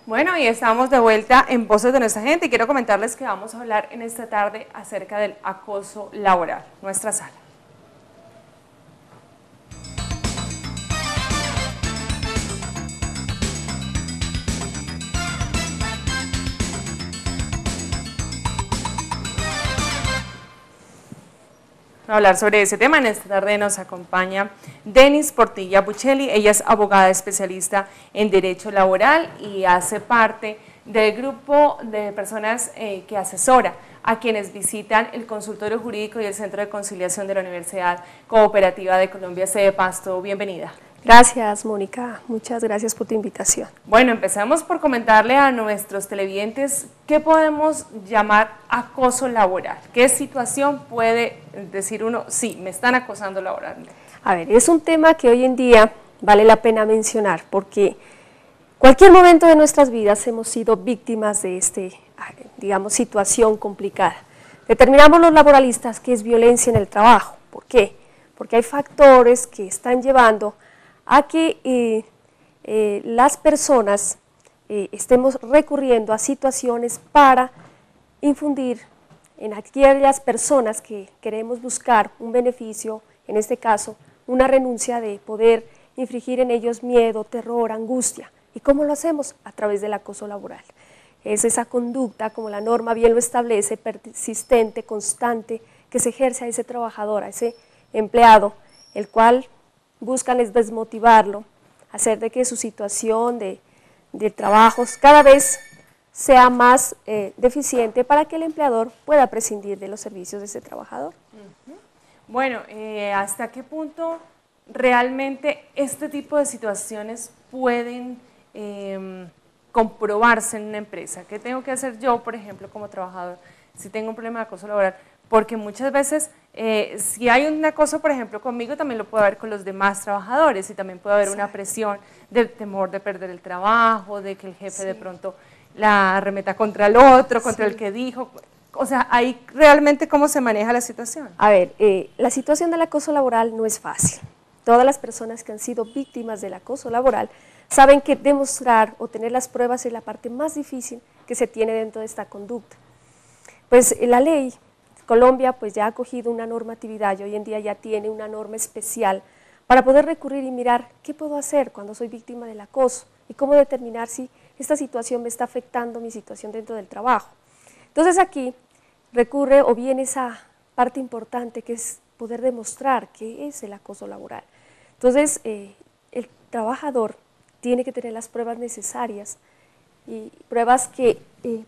Bueno, y estamos de vuelta en Voces de Nuestra Gente y quiero comentarles que vamos a hablar en esta tarde acerca del acoso laboral, nuestra sala. A hablar sobre ese tema, en esta tarde nos acompaña Denis Portilla Buccelli. Ella es abogada especialista en Derecho Laboral y hace parte del grupo de personas que asesora a quienes visitan el consultorio jurídico y el Centro de Conciliación de la Universidad Cooperativa de Colombia, sede de Pasto. Bienvenida. Gracias, Mónica. Muchas gracias por tu invitación. Bueno, empezamos por comentarle a nuestros televidentes qué podemos llamar acoso laboral. ¿Qué situación puede decir uno, sí, me están acosando laboralmente? A ver, es un tema que hoy en día vale la pena mencionar porque cualquier momento de nuestras vidas hemos sido víctimas de digamos, situación complicada. Determinamos los laboralistas que es violencia en el trabajo. ¿Por qué? Porque hay factores que están llevando a que las personas estemos recurriendo a situaciones para infundir en aquellas personas que queremos buscar un beneficio, en este caso, una renuncia de poder infligir en ellos miedo, terror, angustia. ¿Y cómo lo hacemos? A través del acoso laboral. Es esa conducta, como la norma bien lo establece, persistente, constante, que se ejerce a ese trabajador, a ese empleado, el cual buscan es desmotivarlo, hacer de que su situación de trabajos cada vez sea más deficiente para que el empleador pueda prescindir de los servicios de ese trabajador. Bueno, ¿hasta qué punto realmente este tipo de situaciones pueden comprobarse en una empresa? ¿Qué tengo que hacer yo, por ejemplo, como trabajador, si tengo un problema de acoso laboral? Porque muchas veces, si hay un acoso, por ejemplo, conmigo, también lo puede haber con los demás trabajadores y también puede haber una presión del temor de perder el trabajo, de que el jefe de pronto la arremeta contra el otro, contra el que dijo. O sea, ahí realmente cómo se maneja la situación. A ver, la situación del acoso laboral no es fácil. Todas las personas que han sido víctimas del acoso laboral saben que demostrar o tener las pruebas es la parte más difícil que se tiene dentro de esta conducta. Pues la ley, Colombia pues ya ha acogido una normatividad y hoy en día ya tiene una norma especial para poder recurrir y mirar qué puedo hacer cuando soy víctima del acoso y cómo determinar si esta situación me está afectando mi situación dentro del trabajo. Entonces aquí recurre o viene esa parte importante que es poder demostrar qué es el acoso laboral. Entonces el trabajador tiene que tener las pruebas necesarias y pruebas que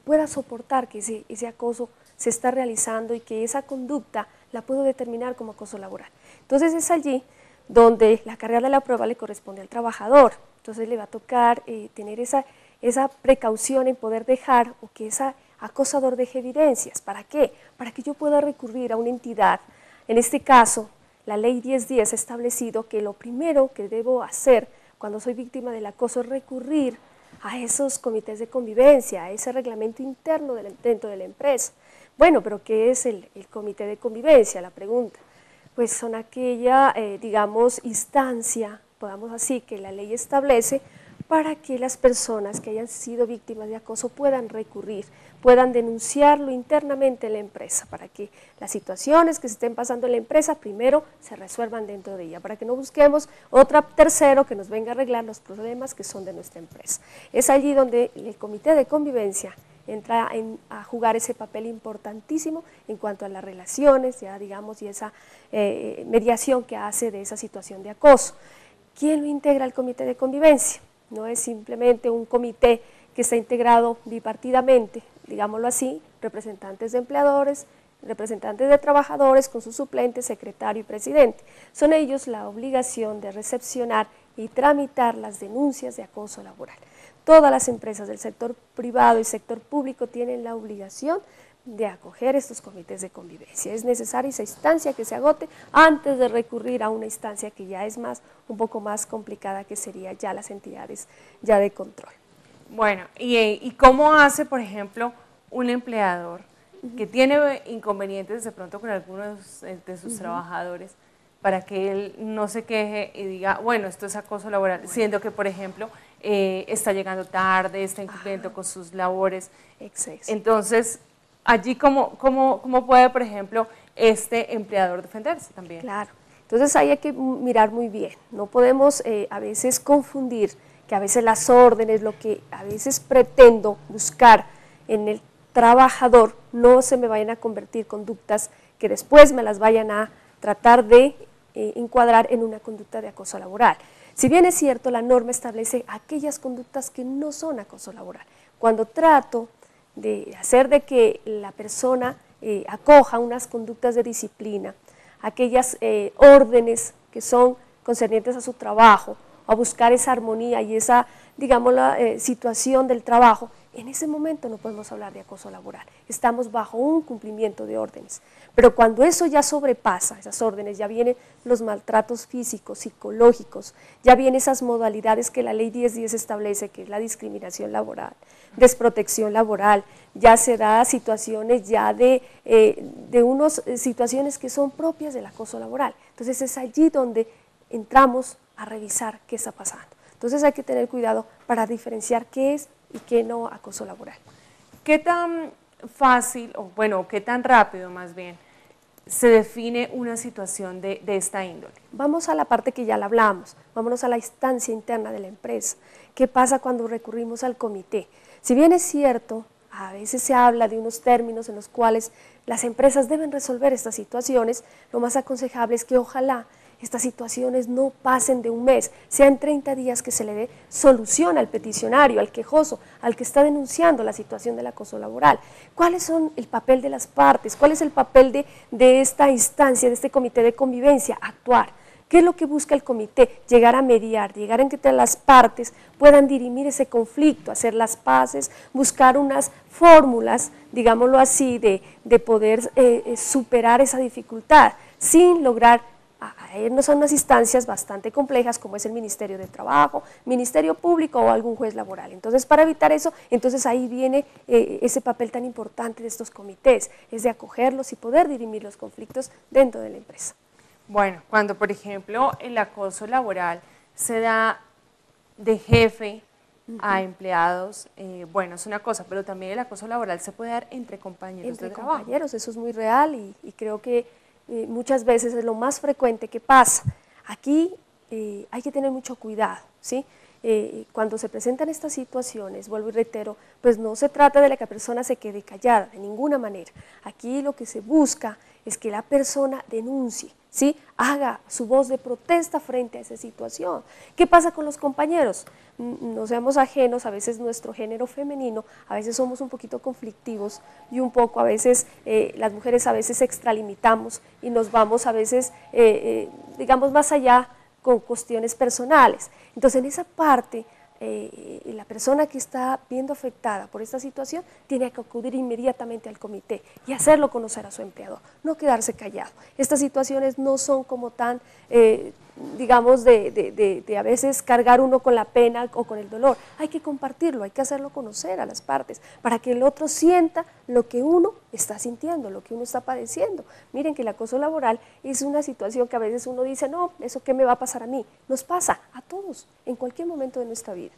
pueda soportar que ese acoso se está realizando y que esa conducta la puedo determinar como acoso laboral. Entonces es allí donde la carga de la prueba le corresponde al trabajador. Entonces le va a tocar tener esa precaución en poder dejar o que ese acosador deje evidencias. ¿Para qué? Para que yo pueda recurrir a una entidad. En este caso, la ley 1010 ha establecido que lo primero que debo hacer cuando soy víctima del acoso es recurrir a esos comités de convivencia, a ese reglamento interno dentro de la empresa. Bueno, pero ¿qué es el comité de convivencia? La pregunta. Pues son aquella, digamos, instancia, podamos así, que la ley establece para que las personas que hayan sido víctimas de acoso puedan recurrir, puedan denunciarlo internamente en la empresa, para que las situaciones que se estén pasando en la empresa primero se resuelvan dentro de ella, para que no busquemos otro tercero que nos venga a arreglar los problemas que son de nuestra empresa. Es allí donde el comité de convivencia entra a jugar ese papel importantísimo en cuanto a las relaciones, ya digamos, y esa mediación que hace de esa situación de acoso. ¿Quién lo integra al comité de convivencia? No es simplemente un comité que está integrado bipartidamente, digámoslo así, representantes de empleadores, representantes de trabajadores con su suplente, secretario y presidente. Son ellos la obligación de recepcionar y tramitar las denuncias de acoso laboral. Todas las empresas del sector privado y sector público tienen la obligación de acoger estos comités de convivencia. Es necesaria esa instancia que se agote antes de recurrir a una instancia que ya es un poco más complicada, que sería ya las entidades ya de control. Bueno, ¿y cómo hace, por ejemplo, un empleador que tiene inconvenientes de pronto con algunos de sus trabajadores para que él no se queje y diga, bueno, esto es acoso laboral, siendo que, por ejemplo, está llegando tarde, está incumpliendo con sus labores. Exacto. Entonces, allí, ¿cómo puede, por ejemplo, este empleador defenderse también? Claro, entonces ahí hay que mirar muy bien, no podemos a veces confundir que a veces las órdenes, lo que a veces pretendo buscar en el trabajador, no se me vayan a convertir conductas que después me las vayan a tratar de encuadrar en una conducta de acoso laboral. Si bien es cierto, la norma establece aquellas conductas que no son acoso laboral. Cuando trato de hacer de que la persona acoja unas conductas de disciplina, aquellas órdenes que son concernientes a su trabajo, a buscar esa armonía y esa, digamos, la situación del trabajo, en ese momento no podemos hablar de acoso laboral, estamos bajo un cumplimiento de órdenes. Pero cuando eso ya sobrepasa esas órdenes, ya vienen los maltratos físicos, psicológicos, ya vienen esas modalidades que la ley 1010 establece, que es la discriminación laboral, desprotección laboral, ya se da situaciones ya de unas situaciones que son propias del acoso laboral. Entonces es allí donde entramos a revisar qué está pasando. Entonces hay que tener cuidado para diferenciar qué es y qué no acoso laboral. ¿Qué tan fácil, o bueno, qué tan rápido más bien, se define una situación de esta índole? Vamos a la parte que ya la hablamos, vámonos a la instancia interna de la empresa. ¿Qué pasa cuando recurrimos al comité? Si bien es cierto, a veces se habla de unos términos en los cuales las empresas deben resolver estas situaciones, lo más aconsejable es que ojalá estas situaciones no pasen de un mes, sean 30 días que se le dé solución al peticionario, al quejoso, al que está denunciando la situación del acoso laboral. ¿Cuáles son el papel de las partes? ¿Cuál es el papel de esta instancia, de este comité de convivencia? Actuar. ¿Qué es lo que busca el comité? Llegar a mediar, llegar en que las partes puedan dirimir ese conflicto, hacer las paces, buscar unas fórmulas, digámoslo así, de poder superar esa dificultad, sin lograr irnos a unas instancias bastante complejas como es el Ministerio de Trabajo, Ministerio Público o algún juez laboral. Entonces, para evitar eso, entonces ahí viene ese papel tan importante de estos comités, es de acogerlos y poder dirimir los conflictos dentro de la empresa. Bueno, cuando por ejemplo el acoso laboral se da de jefe a empleados, bueno, es una cosa, pero también el acoso laboral se puede dar entre compañeros de trabajo. Entre compañeros, eso es muy real y creo que muchas veces es lo más frecuente que pasa. Aquí hay que tener mucho cuidado, ¿sí? Cuando se presentan estas situaciones, vuelvo y reitero, pues no se trata de que la persona se quede callada, de ninguna manera. Aquí lo que se busca es que la persona denuncie, ¿sí? Haga su voz de protesta frente a esa situación. ¿Qué pasa con los compañeros? No seamos ajenos, a veces nuestro género femenino, a veces somos un poquito conflictivos y un poco a veces las mujeres a veces extralimitamos y nos vamos a veces, digamos, más allá con cuestiones personales. Entonces en esa parte la persona que está viendo afectada por esta situación tiene que acudir inmediatamente al comité y hacerlo conocer a su empleador, no quedarse callado. Estas situaciones no son como tan, digamos, de a veces cargar uno con la pena o con el dolor. Hay que compartirlo, hay que hacerlo conocer a las partes para que el otro sienta lo que uno está sintiendo, lo que uno está padeciendo. Miren que el acoso laboral es una situación que a veces uno dice, no, ¿eso qué me va a pasar a mí? Nos pasa a todos, en cualquier momento de nuestra vida.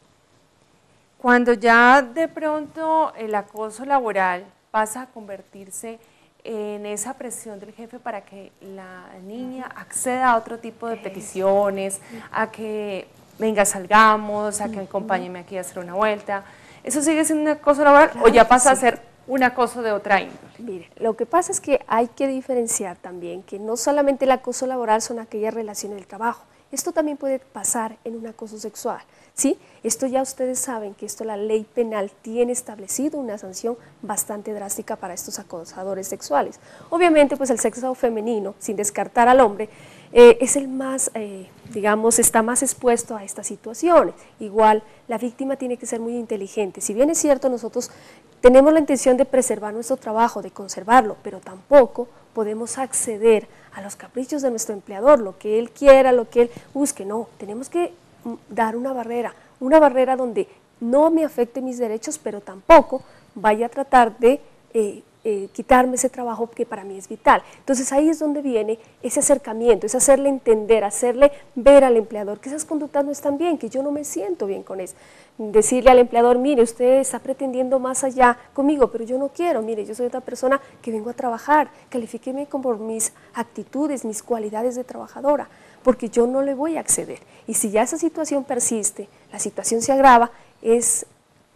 Cuando ya de pronto el acoso laboral pasa a convertirse en esa presión del jefe para que la niña acceda a otro tipo de peticiones, a que venga, salgamos, a que acompáñeme aquí a hacer una vuelta, ¿eso sigue siendo un acoso laboral o ya pasa a ser un acoso de otra índole? Mire, lo que pasa es que hay que diferenciar también que no solamente el acoso laboral son aquellas relaciones del trabajo, esto también puede pasar en un acoso sexual, ¿sí? Esto ya ustedes saben que la ley penal tiene establecido una sanción bastante drástica para estos acosadores sexuales. Obviamente, pues el sexo femenino, sin descartar al hombre, es el más, digamos, está más expuesto a estas situaciones. Igual, la víctima tiene que ser muy inteligente. Si bien es cierto, nosotros tenemos la intención de preservar nuestro trabajo, de conservarlo, pero tampoco podemos acceder a los caprichos de nuestro empleador, lo que él quiera, lo que él busque. No, tenemos que dar una barrera donde no me afecte mis derechos, pero tampoco vaya a tratar de quitarme ese trabajo que para mí es vital. Entonces ahí es donde viene ese acercamiento, es hacerle entender, hacerle ver al empleador que esas conductas no están bien, que yo no me siento bien con eso. Decirle al empleador, mire, usted está pretendiendo más allá conmigo, pero yo no quiero, mire, yo soy otra persona que vengo a trabajar, califíqueme por mis actitudes, mis cualidades de trabajadora, porque yo no le voy a acceder. Y si ya esa situación persiste, la situación se agrava, es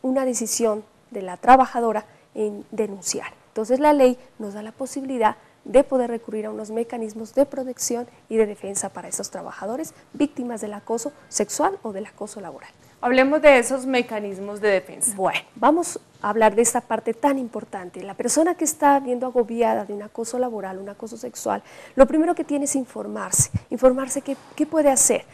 una decisión de la trabajadora en denunciar. Entonces la ley nos da la posibilidad de poder recurrir a unos mecanismos de protección y de defensa para esos trabajadores víctimas del acoso sexual o del acoso laboral. Hablemos de esos mecanismos de defensa. Bueno, vamos a hablar de esta parte tan importante. La persona que está viendo agobiada de un acoso laboral, un acoso sexual, lo primero que tiene es informarse qué puede hacer.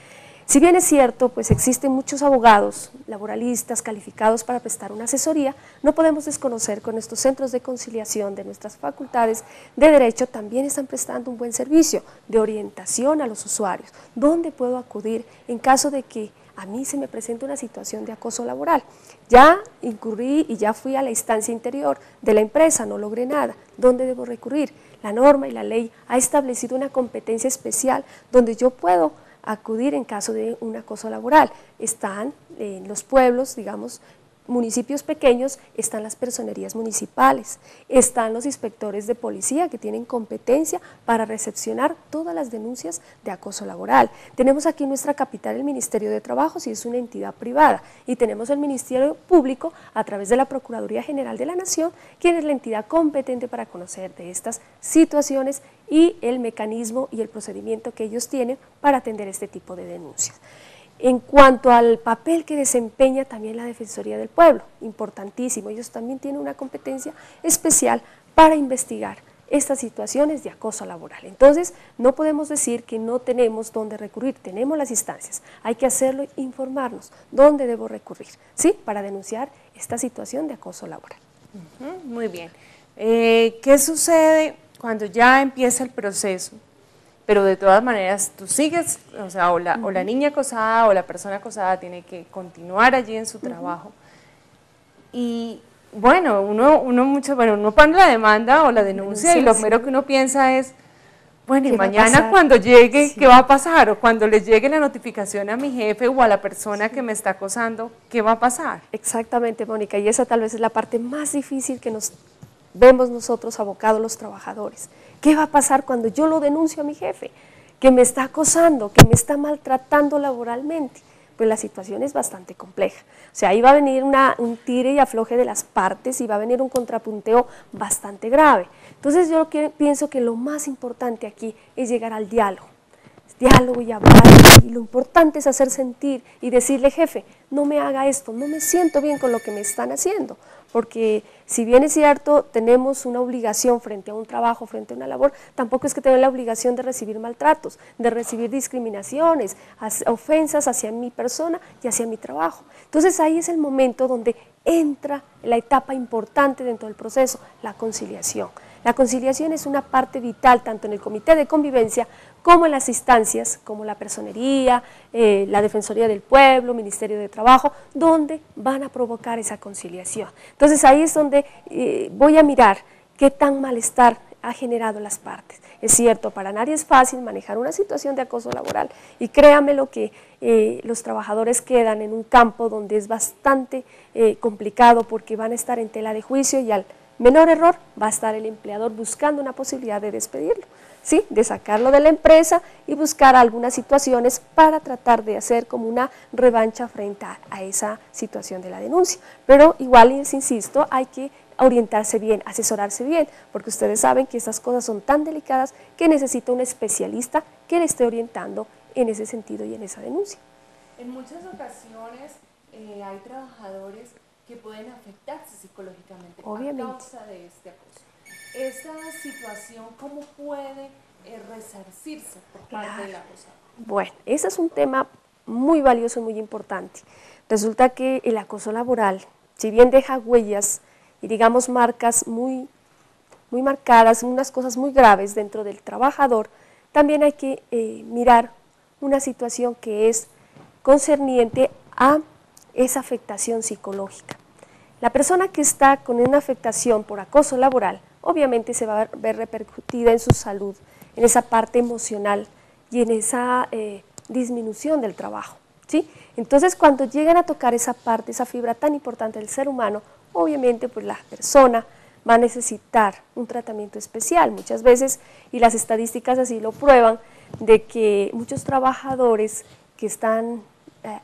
Si bien es cierto, pues existen muchos abogados laboralistas calificados para prestar una asesoría, no podemos desconocer que nuestros centros de conciliación de nuestras facultades de Derecho también están prestando un buen servicio de orientación a los usuarios. ¿Dónde puedo acudir en caso de que a mí se me presenta una situación de acoso laboral? Ya incurrí y ya fui a la instancia interior de la empresa, no logré nada. ¿Dónde debo recurrir? La norma y la ley ha establecido una competencia especial donde yo puedo acudir en caso de un acoso laboral. Están en los pueblos, digamos, municipios pequeños, están las personerías municipales, están los inspectores de policía que tienen competencia para recepcionar todas las denuncias de acoso laboral. Tenemos aquí en nuestra capital el Ministerio de Trabajo, si es una entidad privada, y tenemos el Ministerio Público a través de la Procuraduría General de la Nación, quien es la entidad competente para conocer de estas situaciones y el mecanismo y el procedimiento que ellos tienen para atender este tipo de denuncias. En cuanto al papel que desempeña también la Defensoría del Pueblo, importantísimo, ellos también tienen una competencia especial para investigar estas situaciones de acoso laboral. Entonces, no podemos decir que no tenemos dónde recurrir, tenemos las instancias, hay que hacerlo, informarnos dónde debo recurrir, ¿sí?, para denunciar esta situación de acoso laboral. Muy bien. ¿Qué sucede cuando ya empieza el proceso? Pero de todas maneras tú sigues, o sea, o la niña acosada o la persona acosada tiene que continuar allí en su trabajo. Y bueno, uno pone la demanda o la denuncia y lo primero que uno piensa es, bueno, y mañana cuando llegue, ¿qué va a pasar? O cuando le llegue la notificación a mi jefe o a la persona que me está acosando, ¿qué va a pasar? Exactamente, Mónica, y esa tal vez es la parte más difícil que nos vemos nosotros abocados los trabajadores. ¿Qué va a pasar cuando yo lo denuncio a mi jefe, que me está acosando, que me está maltratando laboralmente? Pues la situación es bastante compleja. O sea, ahí va a venir un tire y afloje de las partes y va a venir un contrapunteo bastante grave. Entonces yo pienso que lo más importante aquí es llegar al diálogo y hablar, y lo importante es hacer sentir y decirle, jefe, no me haga esto, no me siento bien con lo que me están haciendo, porque si bien es cierto, tenemos una obligación frente a un trabajo, frente a una labor, tampoco es que tengo la obligación de recibir maltratos, de recibir discriminaciones, ofensas hacia mi persona y hacia mi trabajo. Entonces ahí es el momento donde entra la etapa importante dentro del proceso, la conciliación. La conciliación es una parte vital tanto en el comité de convivencia como en las instancias, como la personería, la Defensoría del Pueblo, Ministerio de Trabajo, donde van a provocar esa conciliación. Entonces ahí es donde voy a mirar qué tan malestar ha generado las partes. Es cierto, para nadie es fácil manejar una situación de acoso laboral y créanme lo que los trabajadores quedan en un campo donde es bastante complicado porque van a estar en tela de juicio y al menor error va a estar el empleador buscando una posibilidad de despedirlo, ¿sí?, de sacarlo de la empresa y buscar algunas situaciones para tratar de hacer como una revancha frente a esa situación de la denuncia. Pero igual, les insisto, hay que orientarse bien, asesorarse bien, porque ustedes saben que estas cosas son tan delicadas que necesita un especialista que le esté orientando en ese sentido y en esa denuncia. En muchas ocasiones hay trabajadores que pueden afectarse psicológicamente Obviamente. a causa de este acoso. ¿Esta situación cómo puede resarcirse por parte del acosador? Bueno, ese es un tema muy valioso y muy importante. Resulta que el acoso laboral, si bien deja huellas y digamos marcas muy marcadas, unas cosas muy graves dentro del trabajador, también hay que mirar una situación que es concerniente a esa afectación psicológica. La persona que está con una afectación por acoso laboral obviamente se va a ver repercutida en su salud, en esa parte emocional y en esa disminución del trabajo, ¿sí? Entonces, cuando llegan a tocar esa parte, esa fibra tan importante del ser humano, obviamente pues la persona va a necesitar un tratamiento especial muchas veces, y las estadísticas así lo prueban, de que muchos trabajadores que están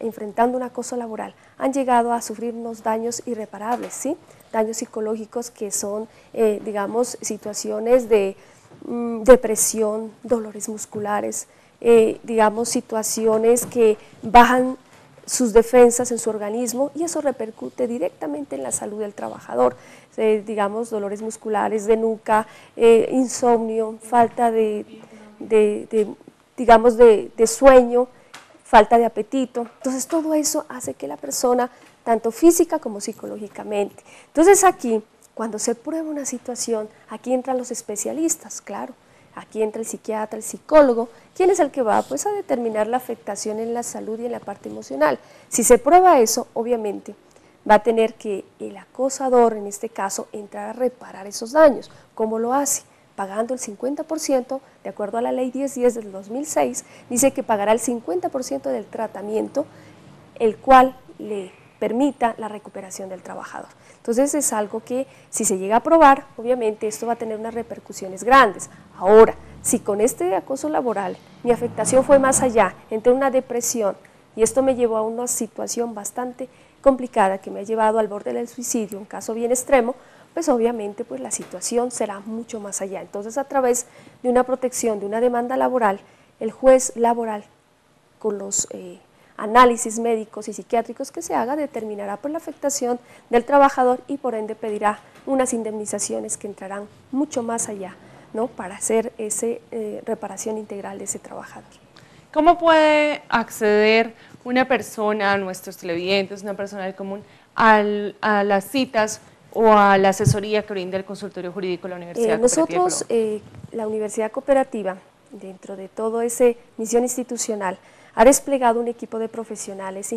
enfrentando un acoso laboral han llegado a sufrir unos daños irreparables, ¿sí? Daños psicológicos que son, digamos, situaciones de depresión, dolores musculares, digamos, situaciones que bajan sus defensas en su organismo, y eso repercute directamente en la salud del trabajador, digamos, dolores musculares de nuca, insomnio, falta digamos, de sueño, falta de apetito. Entonces todo eso hace que la persona, tanto física como psicológicamente. Entonces aquí, cuando se prueba una situación, aquí entran los especialistas, claro. Aquí entra el psiquiatra, el psicólogo. ¿Quién es el que va? Pues a determinar la afectación en la salud y en la parte emocional. Si se prueba eso, obviamente, va a tener que el acosador, en este caso, entrar a reparar esos daños. ¿Cómo lo hace? Pagando el 50%, de acuerdo a la ley 1010 del 2006, dice que pagará el 50% del tratamiento, el cual le permita la recuperación del trabajador. Entonces es algo que, si se llega a probar, obviamente esto va a tener unas repercusiones grandes. Ahora, si con este acoso laboral mi afectación fue más allá, entré en una depresión y esto me llevó a una situación bastante complicada que me ha llevado al borde del suicidio, un caso bien extremo, pues obviamente pues la situación será mucho más allá. Entonces, a través de una protección, de una demanda laboral, el juez laboral, con los análisis médicos y psiquiátricos que se haga, determinará por la afectación del trabajador y por ende pedirá unas indemnizaciones que entrarán mucho más allá, ¿no?, para hacer esa reparación integral de ese trabajador. ¿Cómo puede acceder una persona, nuestros televidentes, una persona del común, a las citas o a la asesoría que brinda el consultorio jurídico de la Universidad Cooperativa? Nosotros, la Universidad Cooperativa, dentro de todo esa misión institucional, ha desplegado un equipo de profesionales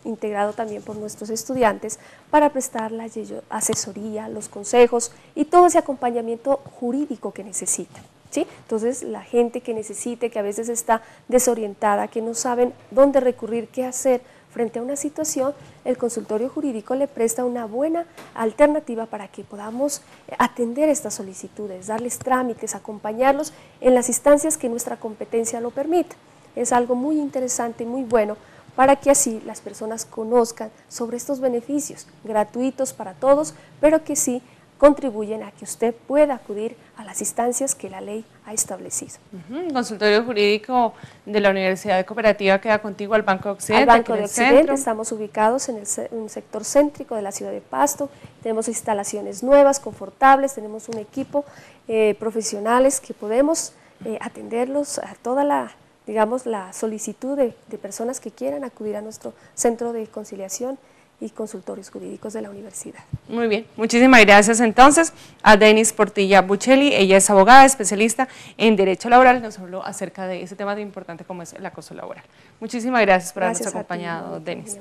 integrado también por nuestros estudiantes para prestar la asesoría, los consejos y todo ese acompañamiento jurídico que necesitan, ¿sí? Entonces, la gente que necesite, que a veces está desorientada, que no saben dónde recurrir, qué hacer frente a una situación, el consultorio jurídico le presta una buena alternativa para que podamos atender estas solicitudes, darles trámites, acompañarlos en las instancias que nuestra competencia lo permita. Es algo muy interesante y muy bueno para que así las personas conozcan sobre estos beneficios gratuitos para todos, pero que sí contribuyen a que usted pueda acudir a las instancias que la ley ha establecido. El consultorio jurídico de la Universidad Cooperativa queda contigo al Banco de Occidente. Al Banco de Occidente, estamos ubicados en un sector céntrico de la ciudad de Pasto, tenemos instalaciones nuevas, confortables, tenemos un equipo profesionales que podemos atenderlos a toda la, digamos, la solicitud de personas que quieran acudir a nuestro centro de conciliación y consultorios jurídicos de la universidad. Muy bien, muchísimas gracias entonces a Denis Portilla Buccelli. Ella es abogada, especialista en Derecho Laboral, nos habló acerca de ese tema tan importante como es el acoso laboral. Muchísimas gracias por habernos acompañado, Denis.